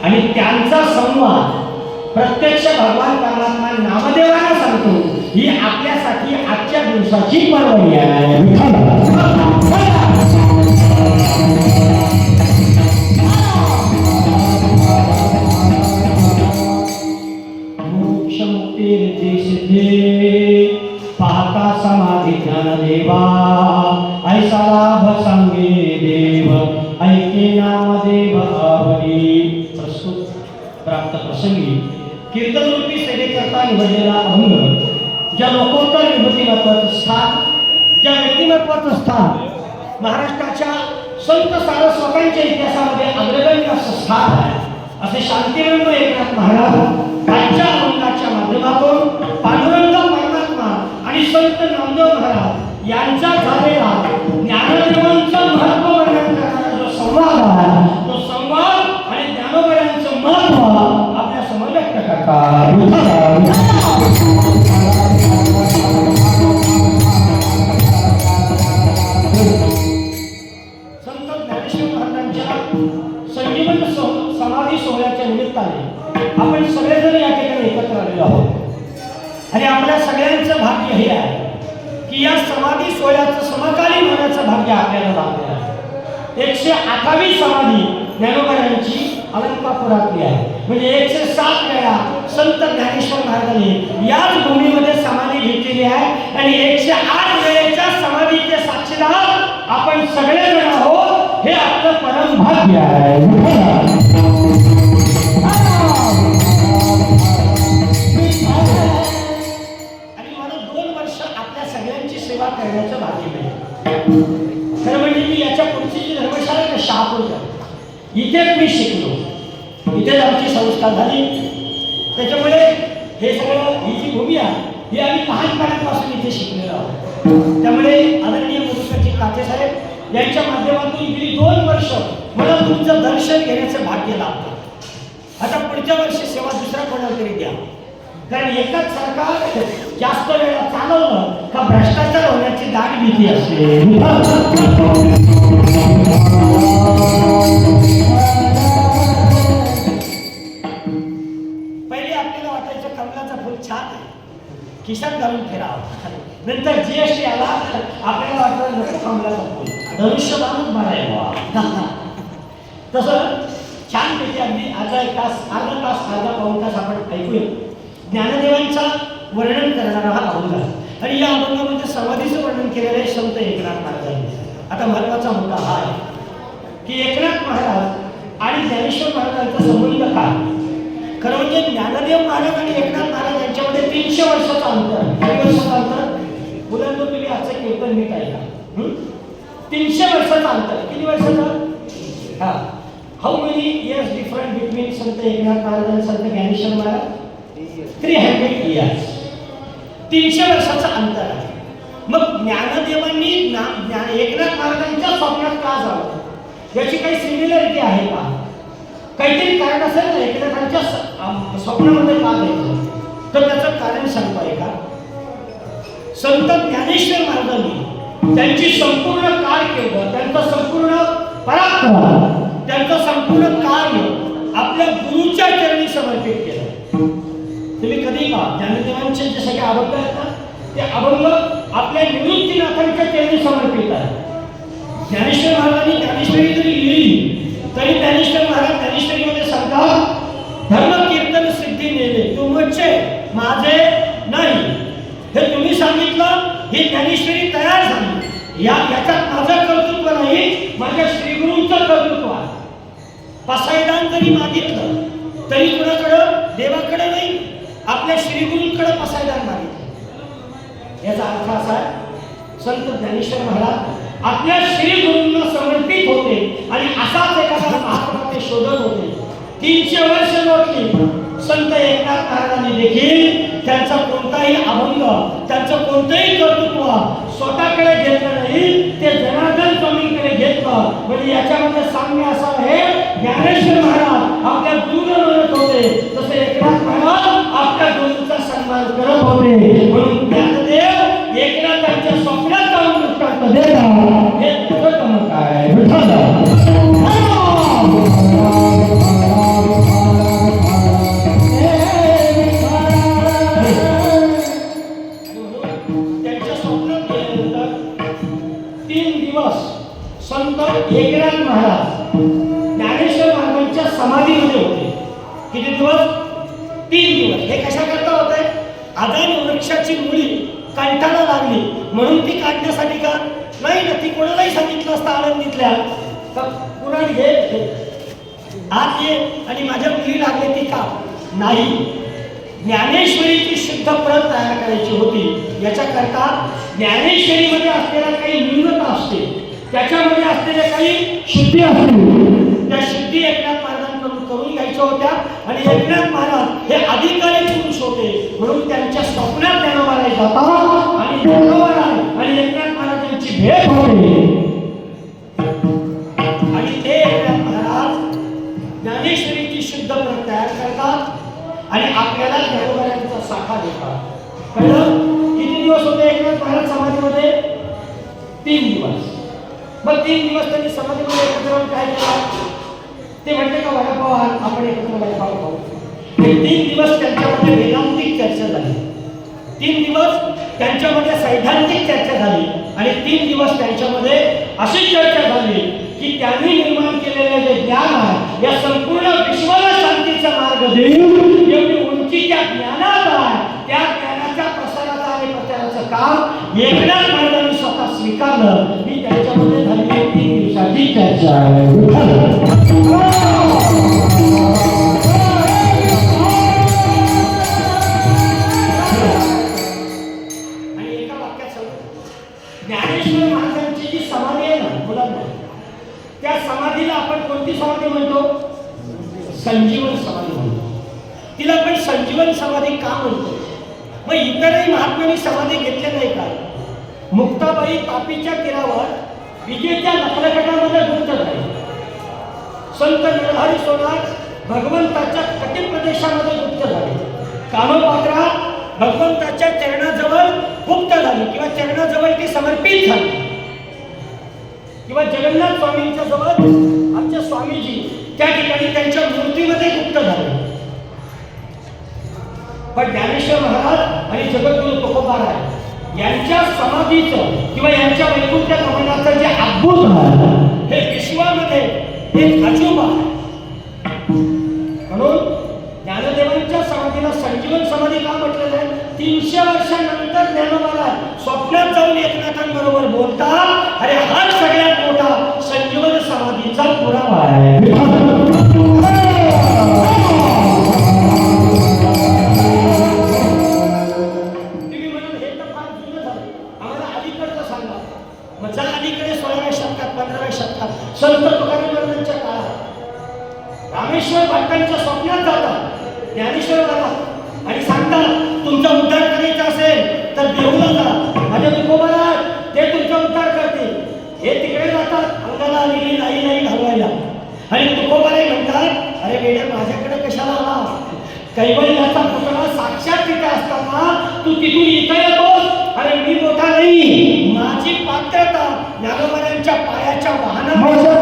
आणि त्यांचा संवाद प्रत्यक्ष भगवान परमात्मा नामदेवाला सांगतो, ही आपल्यासाठी आजच्या दिवसाची पर्वणी आहे. मोक्ष मुक्तीर देशे पाहता समाधी ज्ञानदेवा, ऐसा लाभ सांगे देव, ऐके नामदेव आवडी. प्रस्तुत प्राप्त प्रसंगी कीर्तनरूपी सेवेकरता निवडलेला अभंग, ज्या लोकोत्तर विभूतिमत्वाचं स्थान, ज्या व्यक्तिमत्वाचं स्थान महाराष्ट्राच्या संत सारस्वतांच्या इतिहासामध्ये अग्रगण्य असं स्थान आहे, असे शांतिरंग एकनाथ महाराज आजच्या अभंगाच्या माध्यमातून पांडुरंग परमात्मा आणि संत नामदेव महाराज यांचा झालेला ज्ञानदेवांचं महत्व वर्णन करणारा जो संवाद आहे, तो संवाद आणि ज्ञानोबयांचं महत्व आपल्या समोर व्यक्त करतात. संत ज्ञानेश्वर महाराजांच्या संजीवन समाधी सोहळ्याच्या निमित्ताने आपण सगळेजण या ठिकाणी एकत्र आलेलो आहोत आणि आपल्या सगळ्यांचं भाग्य हे आहे की या समाधी सोहळ्याचं समकालीन होण्याचं भाग्य आपल्याला लाभलेलं आहे. 108वी समाधी ज्ञानोबयांची अलंकापुरातली आहे. म्हणजे 107 वेळा संत ज्ञानेश्वर महाराजांनी याच भूमीमध्ये समाधी घेतलेली आहे आणि 108 वेळेच्या समाधीचे साक्षीदार आपण सगळेजण आहोत. हे आपलं परम भाग्य आहे. आणि मला 2 वर्ष आपल्या सगळ्यांची सेवा करण्याचं भाग्य मिळालं. खरं म्हणजे मी याच्या पुढची जी धर्मशाळा आहे शहापूरच्या, इथेच मी शिकलो, इथेच आमची संस्था झाली. त्याच्यामुळे हे सगळं ही जी भूमी आहे ही आम्ही लहानपणापासून इथे शिकलेलो आहोत. त्यामुळे आदरणीय मुरुकाजी काते साहेब यांच्या माध्यमातून गेली 2 वर्ष मला तुमचं दर्शन घेण्याचं भाग्य लाभलं. आता पुढच्या वर्षी सेवा दुसऱ्या कोणाला तरी द्या, कारण एकच सरकार जास्त वेळा चालवलं का भ्रष्टाचार होण्याची दाट भीती असते. पहिले आपल्याला वाटायचं कमलाचं फूल छान आहे, खिशात घालून फिरावं. नंतर जीएसटी आला, आपल्याला वाटलं कमलाचं फूल धनुष्यबाणच भरायला. तसं छानपैकी अगदी अर्धा पाऊण तास आपण ऐकूया ज्ञानदेवांचा वर्णन करणारा हा अभंग आहे. आणि या अभंगामध्ये समाधीचं वर्णन केलेलं आहे संत एकनाथ महाराजांनी. आता महत्वाचा मुद्दा हा आहे की एकनाथ महाराज आणि ज्ञानेश्वर महाराजांचा संबंध काय. खरं म्हणजे ज्ञानदेव महाराज आणि एकनाथ महाराज यांच्यामध्ये 300 वर्षाचं अंतर आहे. किती वर्षाचं अंतर? मुलांना तुम्ही आजचं कीर्तन नीट ऐका. 300 वर्षाचं अंतर. किती वर्षाचं? हा. How many years different between संत एकनाथ महाराज आणि संत ज्ञानेश्वर महाराज? 300 इयर्स. 300 वर्षाचं अंतर आहे. मग ज्ञानदेवांनी एकनाथ महाराजांच्या स्वप्नात का जावं, याची काही सिमिलरिटी आहे का? काहीतरी कारण असेल ना एकनाथांच्या स्वप्नामध्ये का द्यायचं, तर त्याचं कारण सांगतो का. संत ज्ञानेश्वर महाराजांनी त्यांची संपूर्ण कारकीर्द, त्यांचं संपूर्ण पराक्रम, त्यांचं संपूर्ण कार्य आपल्या गुरुच्या चरणी समर्पित केलं. तुम्ही कधी का ज्ञानदेवांचे जे सगळे अभंग आहेत ना, ते अभंग आपल्या निवृत्तीनाथांच्या चरणी समर्पित आहे. ज्ञानेश्वर महाराजांनी ज्ञानेश्वरी जरी लिहिली तरी ज्ञानेश्वर महाराज ज्ञानेश्वरीमध्ये सांगतात, धर्म कीर्तन सिद्धी नेले तुमचे माझे नाही. हे तुम्ही सांगितलं, ही ज्ञानेश्वरी तयार झाली. याच्यात माझं कर्तृत्व नाही, माझ्या श्रीगुरूंचं कर्तृत्व आहे. पसायदान जरी मागितलं तरी कुणाकडं? देवाकडे नाही, आपल्या श्रीगुरूंकडे पसायदान मागितलं. याचा अर्थ असा आहे, संत ज्ञानेश्वर महाराज आपल्या श्रीगुरूंना समर्पित होते आणि असाच एखादा महात्मा ते शोधत होते. 300 वर्ष लोटली. संत एकनाथ महाराजांनी देखील त्यांचा कोणताही अभंग, त्यांचं कोणतंही कर्तृत्व स्वतःकडे घेतलं नाही, ते जनार्दन स्वामींकडे घेतलं. म्हणजे याच्यामध्ये साम्य असं आहे, ज्ञानेश्वर महाराज आपल्या गुरुला म्हणत होते तसे एकनाथ महाराज आपल्या गुरूंचा सन्मान करत होते. म्हणून ज्ञानदेव एकनाथांच्या स्वप्नात जाऊन दृष्टांत देतात. हे तुझं काम काय? किती दिवस? 3 दिवस. हे कशा करता होतंय? आदान वृक्षाची मुळी कंठाला लागली म्हणून ती काढण्यासाठी का? नाही ना, ती कोणालाही सांगितलं असतं आनंदीतल्या पुराण घे आत ये आणि माझ्या मुली लागले ती का? नाही. ज्ञानेश्वरीची शुद्ध प्रत तयार करायची होती. याच्याकरता ज्ञानेश्वरीमध्ये असलेल्या काही न्यूनता असते, त्याच्यामध्ये असलेल्या काही शुद्धी असते. त्या शुद्धी एकनाथ महाराजांकडून करून घ्यायच्या होत्या आणि एकनाथ महाराज हे अधिकारी पुरुष होते म्हणून त्यांच्या स्वप्नात ज्ञानोबा जातात आणि ज्ञानोबा आणि एकनाथ महाराजांची भेट होते आणि ते एकनाथ महाराज ज्ञानेश्वरीची शुद्ध प्रत तयार करतात आणि आपल्याला ज्ञानोबांचा साखा देतात. कळलं? किती दिवस होते एकनाथ महाराज समाधीमध्ये? 3 दिवस. मग 3 दिवस त्यांनी समाधीमध्ये एकत्र राहून काय केलं? ते म्हणते का वडापाव आपण एकत्र वडापाव खाऊ. हे 3 दिवस त्यांच्यामध्ये वेदांतिक चर्चा झाली. 3 दिवस त्यांच्यामध्ये सैद्धांतिक चर्चा झाली आणि 3 दिवस त्यांच्यामध्ये अशी चर्चा झाली की त्यांनी निर्माण केलेले जे ज्ञान आहे या संपूर्ण विश्वाला शांतीचा मार्ग देऊन एवढी उंचीच्या ज्ञानात आहे, त्या ज्ञानाच्या प्रसाराचा आणि प्रचाराचं काम एकनाथ महाराजांनी स्वतः स्वीकारलं. ही त्यांच्यामध्ये झालेली 3 दिवसाची चर्चा आहे. आणि एका वाक्यात सांगतो, ज्ञानेश्वर महाराजांची जी समाधी आहे ना मुलांना, त्या समाधीला आपण कोणती समाधी म्हणतो? संजीवन समाधी म्हणतो. तिला आपण संजीवन समाधी का म्हणतो? मग इतरही महात्म्यांनी समाधी घेतल्या नाही का? मुक्ताबाई तापीच्या तीरावर विजेच्या नखरगटामध्ये गुंत झाली. संत नरहरी सोनार भगवंताच्या कटी प्रदेशामध्ये गुप्त झाले. कानोपात्रा भगवंताच्या चरणाजवळ गुप्त झाली किंवा चरणाजवळ ती समर्पित झाली. किंवा जगन्नाथ स्वामींच्या जवळ आमच्या स्वामीजी त्या ठिकाणी त्यांच्या मूर्तीमध्ये गुप्त झाले. पण ज्ञानेश्वर महाराज आणि जगद्गुरु तुकोबाराय यांच्या समाधीचं किंवा यांच्या वैकुंठ गमनाचं जे अद्भुत आहे हे विश्वामध्ये एक अजूबा आहे. म्हणून ज्ञानदेवांच्या समाधीला संजीवन समाधी का म्हटलेलं आहे? 300 वर्षांनंतर ज्ञानोबा स्वप्नात जाऊन एकनाथांबरोबर बोलतात. अरे हाच सगळ्यात मोठा संजीवन समाधीचा पुरावा आहे. तुम्ही म्हणाल हे तर फार जुनं झालं, आम्हाला अलीकडचं सांगा. मग जर अलीकडे 16व्या शतकात 15व्या शतकात संत तुकाराम महाराजांच्या काळात रामेश्वर भट्टांच्या स्वप्नात जातात ज्ञानेश्वर महाराज आणि सांगतात तुमचा उद्धार करायचा असेल तर देऊला जा, माझ्या तुकोबाराज ते तुमचा उद्धार करते. हे तिकडे जातात अंगाला आलेली नाही घालवायला आणि तुकोबाराय म्हणतात अरे बेड्या माझ्याकडे कशाला आला? कैवल्याचा पुतळा साक्षात तिथे असताना तू तिथून इथे येतोस? अरे मी मोठा नाही, माझी पात्रता ज्ञानोबारांच्या पायाच्या वाहनामध्ये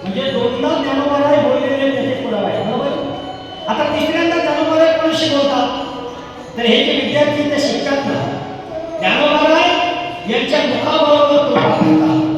म्हणजे दोनदा ज्ञानोबाराय बोललेले त्याचे पुरावा आहे. बरोबर? आता तिसऱ्यांदा ज्ञानोबाराय कोण शिकवतात? तर हे जे विद्यार्थी ते शिकतात ना ज्ञानोबाराय यांच्या मुखाबरोबर तुलना करतात.